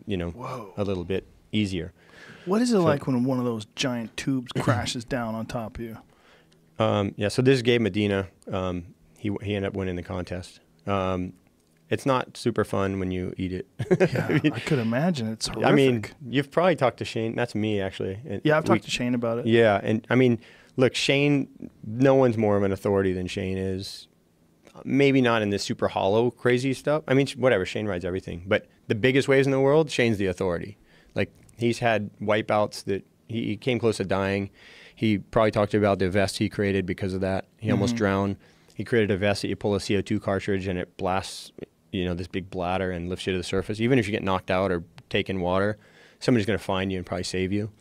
you know, Whoa. a little bit easier. What is it like when one of those giant tubes crashes down on top of you? Yeah, so this is Gabe Medina. He ended up winning the contest. It's not super fun when you eat it. Yeah, I could imagine. It's horrific. I mean, you've probably talked to Shane. That's me, actually. And yeah, I've talked to Shane about it. Yeah, and I mean, look, Shane, no one's more of an authority than Shane is. Maybe not in this super hollow, crazy stuff. I mean, whatever, Shane rides everything. But the biggest waves in the world, Shane's the authority. Like, he's had wipeouts that he came close to dying. He probably talked about the vest he created because of that. He almost drowned. He created a vest that you pull a CO2 cartridge and it blasts, you know, this big bladder and lifts you to the surface. Even if you get knocked out or take in water, somebody's going to find you and probably save you.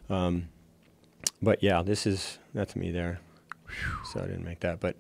But yeah, that's me there. So I didn't make that. But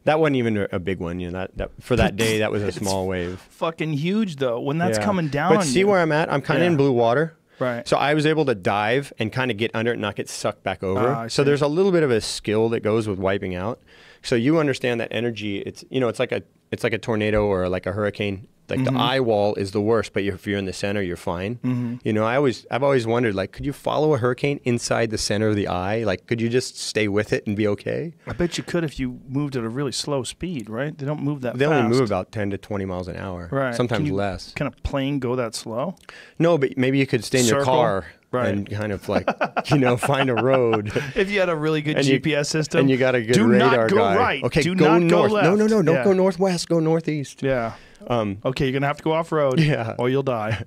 that wasn't even a big one. You know, that for that day, that was a small wave. Fucking huge, though. When that's coming down But on see you. where I'm at? I'm kind of in blue water. Right. So I was able to dive and kind of get under it and not get sucked back over. So there's a little bit of a skill that goes with wiping out. So you understand that energy. It's, you know, it's like a tornado or like a hurricane. Like the eye wall is the worst, but if you're in the center, you're fine. You know, I've always wondered, like, could you follow a hurricane inside the center of the eye? Like, could you just stay with it and be okay? I bet you could if you moved at a really slow speed, right? They don't move that fast. They only move about 10 to 20 miles an hour. Right. Sometimes less. Can a plane go that slow? No, but maybe you could stay in your car and kind of like, you know, find a road. If you had a really good GPS system. And you got a good Do not radar go guy. right. Okay, Do go not north. go left. No, don't go northwest. Go northeast. Yeah. Okay, you're going to have to go off-road or you'll die.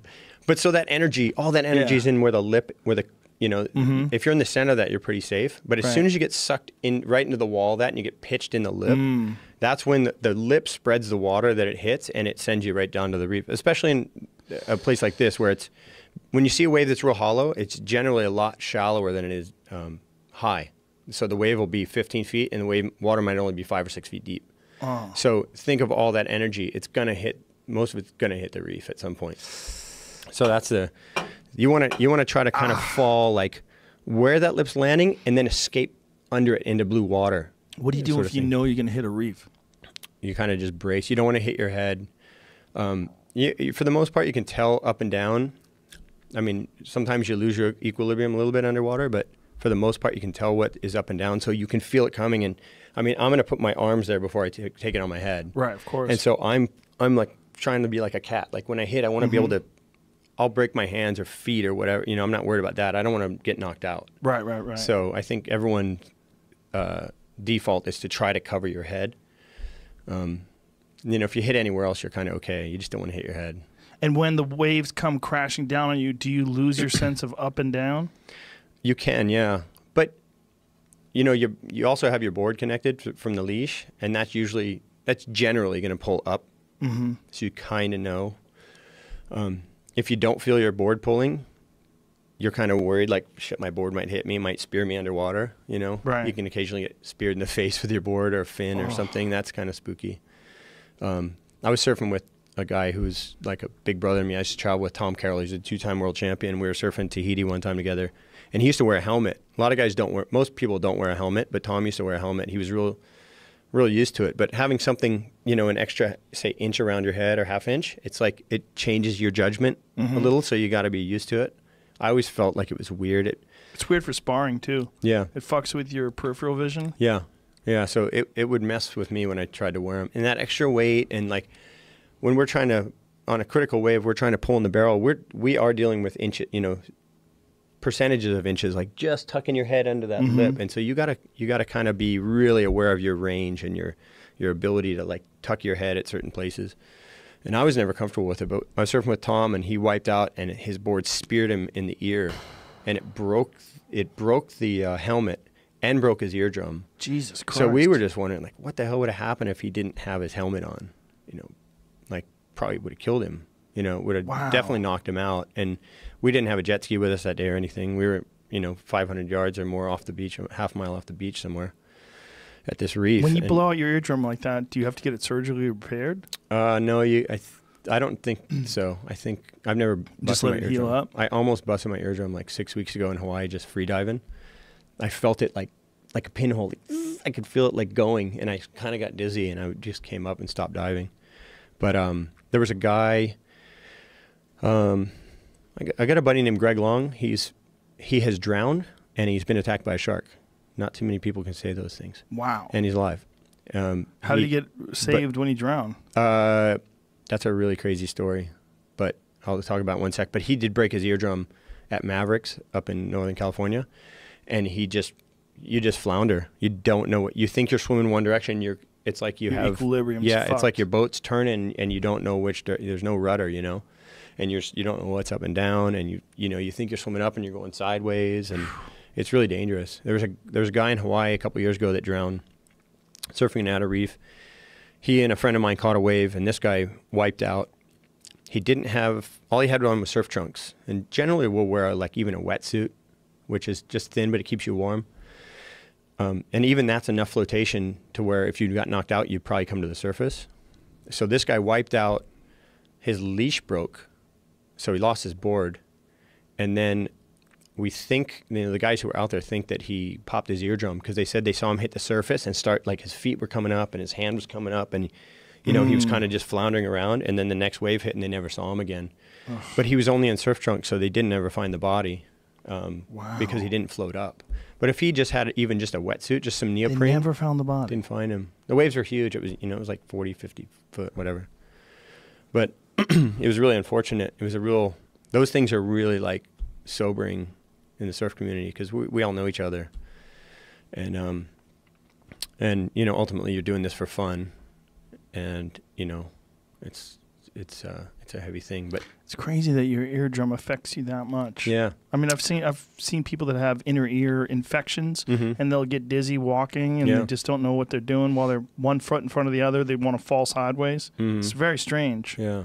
But so that energy, all that energy is in where the lip, where the, you know, if you're in the center of that, you're pretty safe. But as soon as you get sucked in right into the wall of that and you get pitched in the lip, that's when the lip spreads the water that it hits and it sends you right down to the reef. Especially in a place like this where it's, when you see a wave that's real hollow, it's generally a lot shallower than it is high. So the wave will be 15 feet and the water might only be 5 or 6 feet deep. Oh. So think of all that energy. It's going to hit, most of it's going to hit the reef at some point. So that's you want to try to kind of fall like where that lip's landing and then escape under it into blue water. What do you do if you know you're going to hit a reef? You kind of just brace. You don't want to hit your head. For the most part, you can tell up and down. I mean, sometimes you lose your equilibrium a little bit underwater, but for the most part, you can tell what is up and down. So you can feel it coming. And I mean, I'm going to put my arms there before I take it on my head. Right, of course. And so I'm like trying to be like a cat. Like when I hit, I want to be able to, I'll break my hands or feet or whatever. You know, I'm not worried about that. I don't want to get knocked out. Right. So I think everyone's default is to try to cover your head. You know, if you hit anywhere else, you're kind of okay. You just don't want to hit your head. And when the waves come crashing down on you, do you lose your sense of up and down? You can, yeah. But, you know, you also have your board connected from the leash, and that's generally going to pull up. So you kind of know. If you don't feel your board pulling, you're kind of worried, like, shit, my board might hit me, might spear me underwater, you know? Right. You can occasionally get speared in the face with your board or a fin or something. That's kind of spooky. I was surfing with a guy who's like a big brother to me. I used to travel with Tom Carroll. He's a 2-time world champion. We were surfing Tahiti one time together, and he used to wear a helmet. A lot of guys most people don't wear a helmet, but Tom used to wear a helmet. He was real used to it. But having something, you know, an extra, say, inch around your head or half inch, it's like it changes your judgment a little, so you got to be used to it. I always felt like it was weird. It's weird for sparring, too. Yeah. It fucks with your peripheral vision. Yeah. Yeah, so it would mess with me when I tried to wear them. And that extra weight, and like when we're trying to, on a critical wave, we're trying to pull in the barrel, we are dealing with percentages of inches, like just tucking your head under that lip. And so you gotta kind of be really aware of your range and your ability to like tuck your head at certain places. And I was never comfortable with it, but I was surfing with Tom and he wiped out and his board speared him in the ear, and it broke the helmet and broke his eardrum. Jesus Christ. So we were just wondering, like, what the hell would have happened if he didn't have his helmet on? You know, like, probably would have killed him. You know, would have definitely knocked him out. And we didn't have a jet ski with us that day or anything. We were, 500 yards or more off the beach, half a mile off the beach somewhere at this reef. When you blow out your eardrum like that, do you have to get it surgically repaired? No, I don't think so. I think I've never busted my eardrum. Heal up? I almost busted my eardrum like 6 weeks ago in Hawaii, just free diving. I felt it like a pinhole. I could feel it like going, and I kind of got dizzy, and I just came up and stopped diving. But there was a guy, I got a buddy named Greg Long. He has drowned and he's been attacked by a shark. Not too many people can say those things. Wow. And he's alive. How did he get saved when he drowned? That's a really crazy story, but I'll talk about it in 1 sec. But he did break his eardrum at Mavericks up in Northern California, and you just flounder. You don't know what you think. You're swimming one direction. It's like you have equilibrium. Yeah, it's like your boat's turning, and you don't know there's no rudder, and you don't know what's up and down, and you think you're swimming up and you're going sideways, and it's really dangerous. There was a guy in Hawaii a couple years ago that drowned surfing an outer reef. He and a friend of mine caught a wave, and this guy wiped out. All he had on was surf trunks, and generally we'll wear like even a wetsuit, which is just thin, but it keeps you warm. And even that's enough flotation to where if you got knocked out, you'd probably come to the surface. So this guy wiped out, his leash broke, so he lost his board. And then we think, the guys who were out there think that he popped his eardrum because they said they saw him hit the surface and start, like his feet were coming up and his hand was coming up and, he was kind of just floundering around, and then the next wave hit and they never saw him again. Ugh. But he was only in surf trunks, so they didn't ever find the body because he didn't float up. But if he just had even just a wetsuit, just some neoprene. They never found the body. Didn't find him. The waves were huge. It was, it was like 40, 50 foot, whatever. But it was really unfortunate. It was those things are really like sobering in the surf community because we all know each other. And ultimately you're doing this for fun. And, it's a heavy thing, but it's crazy that your eardrum affects you that much. Yeah. I mean, I've seen people that have inner ear infections, and they'll get dizzy walking, and they just don't know what they're doing while they're one foot in front of the other. They want to fall sideways. It's very strange. Yeah.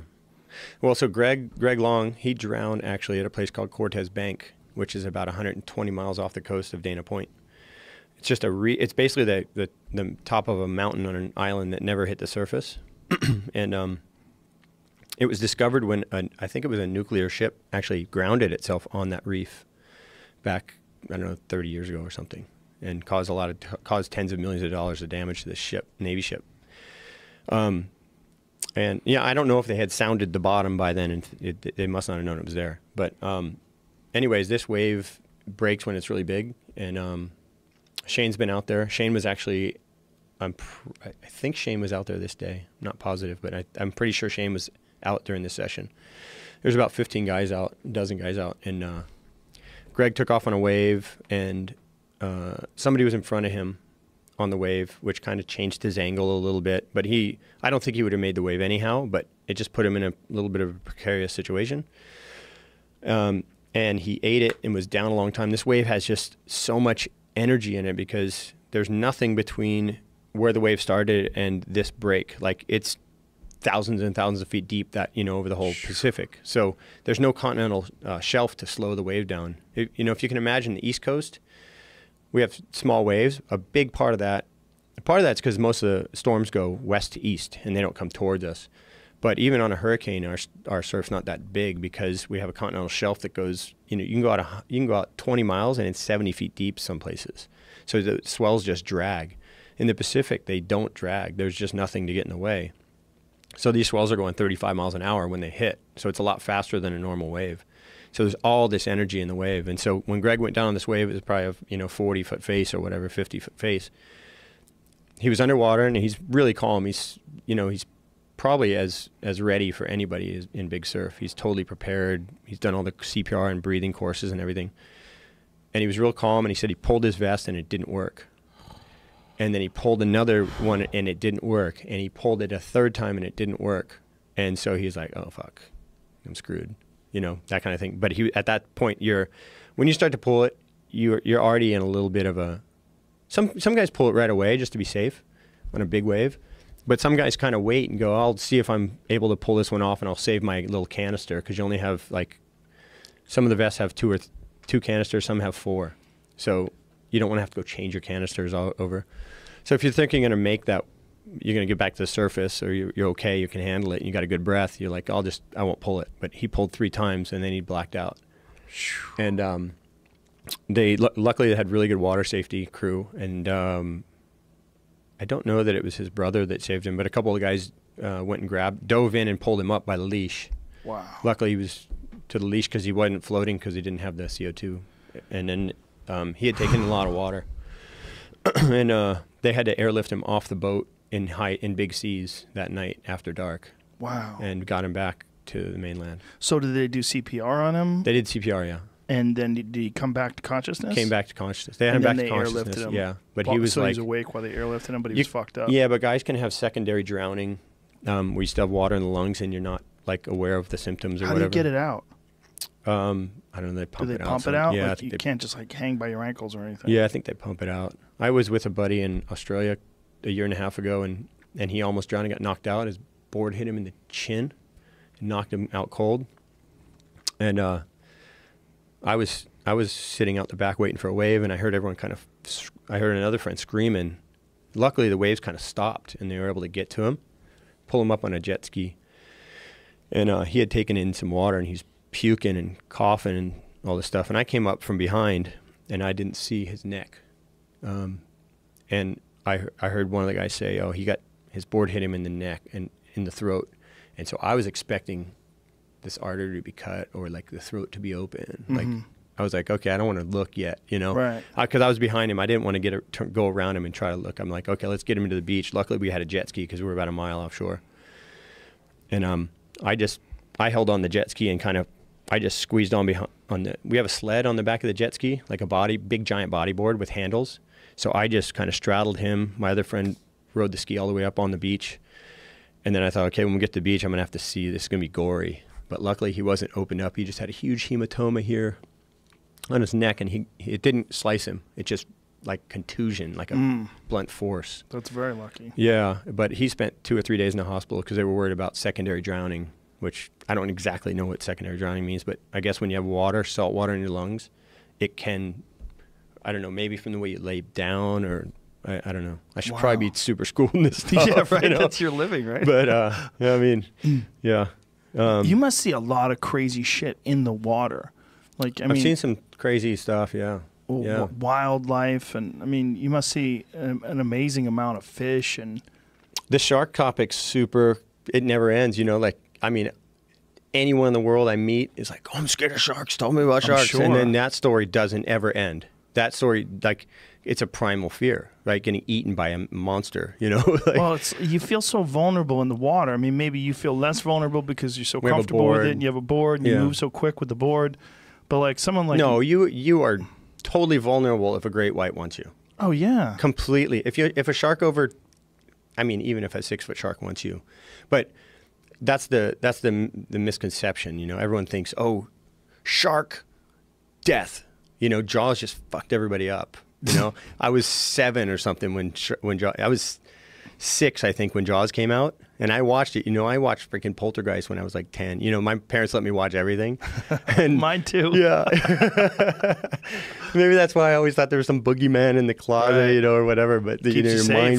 Well, so Greg Long, he drowned actually at a place called Cortez Bank, which is about 120 miles off the coast of Dana Point. It's just it's basically the top of a mountain on an island that never hit the surface. And it was discovered when I think it was a nuclear ship actually grounded itself on that reef back, 30 years ago or something, and caused tens of millions of dollars of damage to this ship, Navy ship. And I don't know if they had sounded the bottom by then, and they must not have known it was there. But anyways, this wave breaks when it's really big, and Shane's been out there. Shane was actually, I think Shane was out there this day. I'm not positive, but I'm pretty sure Shane was out during this session. There's about 15 guys out, a dozen guys out, and Greg took off on a wave, and somebody was in front of him on the wave, which kind of changed his angle a little bit. But I don't think he would have made the wave anyhow, but it just put him in a little bit of a precarious situation. And he ate it and was down a long time. This wave has just so much energy in it because there's nothing between where the wave started and this break. Like, it's thousands and thousands of feet deep over the whole Pacific. So there's no continental shelf to slow the wave down. If you can imagine the East Coast, we have small waves. A big part of that's because most of the storms go west to east and they don't come towards us. But even on a hurricane, our surf's not that big because we have a continental shelf that goes, you can go out 20 miles and it's 70 feet deep some places. So the swells just drag. In the Pacific, they don't drag. There's just nothing to get in the way. So these swells are going 35 miles an hour when they hit. So it's a lot faster than a normal wave. So there's all this energy in the wave. And so when Greg went down on this wave, it was probably a 40-foot face or whatever, 50-foot face. He was underwater and he's really calm. He's probably as ready for anybody in big surf. He's totally prepared. He's done all the CPR and breathing courses and everything. And he was real calm, and he said he pulled his vest and it didn't work. And then he pulled another one and it didn't work. And he pulled it a third time and it didn't work. And so he's like, oh, fuck, I'm screwed. That kind of thing. But at that point, when you start to pull it, you're already in a little bit of a, some guys pull it right away just to be safe on a big wave. But some guys kind of wait and go, I'll see if I'm able to pull this one off and I'll save my little canister, because you only have some of the vests have two canisters, some have 4. So you don't want to have to go change your canisters all over. So if you're thinking you're going to make that, you're going to get back to the surface, or you're okay, you can handle it, and you got a good breath, you're like, I won't pull it. But he pulled 3 times and then he blacked out. And luckily they had really good water safety crew, and I don't know that it was his brother that saved him, but a couple of guys went and dove in and pulled him up by the leash. Wow. Luckily he was to the leash because he wasn't floating because he didn't have the CO2. And then he had taken a lot of water. And they had to airlift him off the boat in big seas that night after dark. Wow. And got him back to the mainland. So did they do CPR on him? They did CPR, yeah. And then did he come back to consciousness? Came back to consciousness. They had him back to consciousness. Airlifted him. Yeah, but he was so like, he was awake while they airlifted him, but he was fucked up. Yeah, but guys can have secondary drowning, where you still have water in the lungs and you're not like aware of the symptoms or How whatever. do you get it out? I don't know. They pump it out. Do they pump it out? Yeah, like you can't just like hang by your ankles or anything. Yeah, I think they pump it out. I was with a buddy in Australia a year and a half ago, and he almost drowned and got knocked out. His board hit him in the chin and knocked him out cold. And I was sitting out the back waiting for a wave, and I heard everyone I heard another friend screaming. Luckily, the waves kind of stopped, and they were able to get to him, pull him up on a jet ski. And he had taken in some water, and he's puking and coughing and all this stuff. And I came up from behind, and I didn't see his neck. And I heard one of the guys say, "Oh, his board hit him in the neck and in the throat." And so I was expecting this artery to be cut or like the throat to be open. Like I was like, okay, I don't want to look yet, you know, right? Because I was behind him. I didn't want to go around him and try to look. I'm like, okay, let's get him into the beach. Luckily, we had a jet ski because we were about a mile offshore. And I held on the jet ski and I just squeezed on behind we have a sled on the back of the jet ski, like a big giant bodyboard with handles. So I just kind of straddled him. My other friend rode the ski all the way up on the beach. And then I thought, okay, when we get to the beach, I'm going to have to see, this is going to be gory. But luckily he wasn't opened up. He just had a huge hematoma here on his neck, and it didn't slice him. It just like contusion, like a blunt force. That's very lucky. Yeah, but he spent 2 or 3 days in the hospital because they were worried about secondary drowning, which I don't exactly know what secondary drowning means, but I guess when you have salt water in your lungs, it can, I don't know, maybe from the way you lay down or I don't know. I should probably be super schooled in this stuff. Yeah, right. You know? That's your living, right? But yeah, I mean, yeah. You must see a lot of crazy shit in the water. Like, I've seen some crazy stuff. Yeah. Yeah. Wildlife, and I mean, you must see an amazing amount of fish. And the shark topic's super. It never ends. You know, like, I mean, anyone in the world I meet is like, "Oh, I'm scared of sharks. Tell me about sharks." Sure. And then that story doesn't ever end. That story, like, it's a primal fear, right? Getting eaten by a monster, you know? Like, well, you feel so vulnerable in the water. I mean, maybe you feel less vulnerable because you're so comfortable with it, and you have a board, and you move so quick with the board. But like someone like no, you are totally vulnerable if a great white wants you. Oh yeah, completely. If a shark even if a 6-foot shark wants you, but that's the misconception. You know, everyone thinks, oh, shark, death. You know, Jaws just fucked everybody up. You know, I was 7 or something when Jaws. I was 6, I think, when Jaws came out, and I watched it. You know, I watched freaking Poltergeist when I was like 10. You know, my parents let me watch everything. And mine too. Yeah. Maybe that's why I always thought there was some boogeyman in the closet, right, you know, or whatever. But your mind